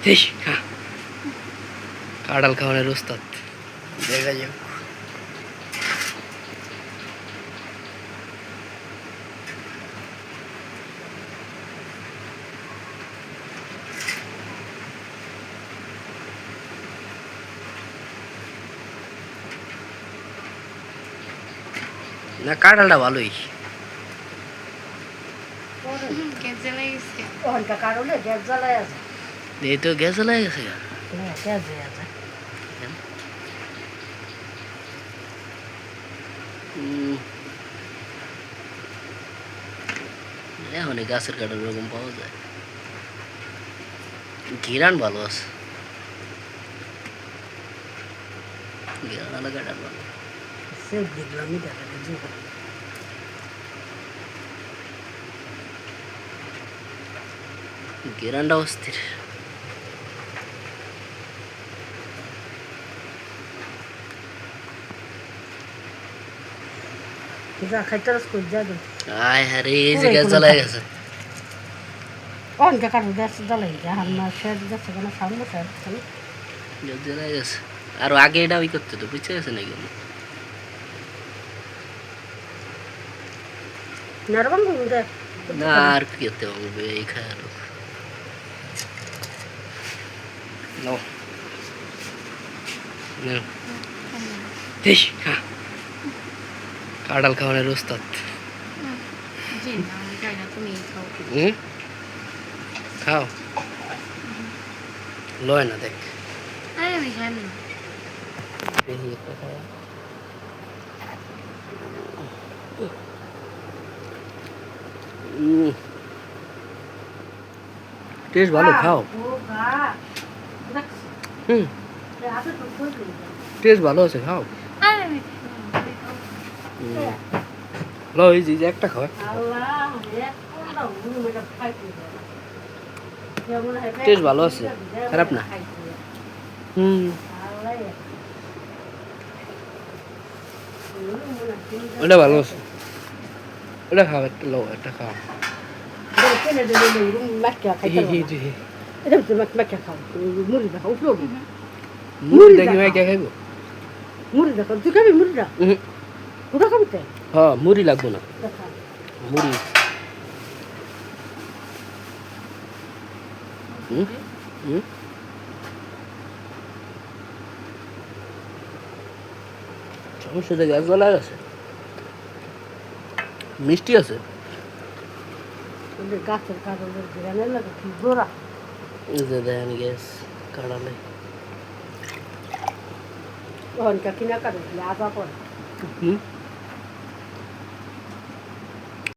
হেই খা কাঁঠাল খাওয়ানোর উস্তাদ দেখা যাক না কাঁঠালটা ভালোই এই তো গ্যাস জ্বালায় গেছে এখন এই গাছের কাঠের ওরকম পাওয়া যায় ঘিরান ভালো আছে ঘিরান আলা কাঠাল ভালো দেখলামই দেখাটা ঘিরানটা অস্থির আয় হ্যাঁ রে এই যে গ্যাস জ্বালায় গেছে জ্বালায় গেছে আরো আগে এটা ওই করতে তো বুঝতে গেছে নাকি না আর কি করতে পারবে এই খায় আরো নাও খা কাঁঠাল খাওয়ানোর উস্তাদ খাও লয় না দেখ টেস্ট ভালো খাও টেস্ট ভালো আছে খাও লো এই যে একটা খাও টেস্ট ভালো আছে খারাপ না ওটা ভালো আছে ওটা খাও একটা লো একটা খাও মুড়ি দেখি ভাই কে খাইব মুড়ি দেখো তুই খাবি মুড়িটা ওটা খাবি তাই হ্যাঁ মুড়ি লাগবো না মুড়ি সমস্যা গ্যাস জ্বলা গেছে মিষ্টি আছে গাছের কাঁঠালের গ্রানের লাগে কি গোড়া এই যে দেখেন গ্যাস কাঁঠালে কিনা কাঁঠাল আজা পড়ে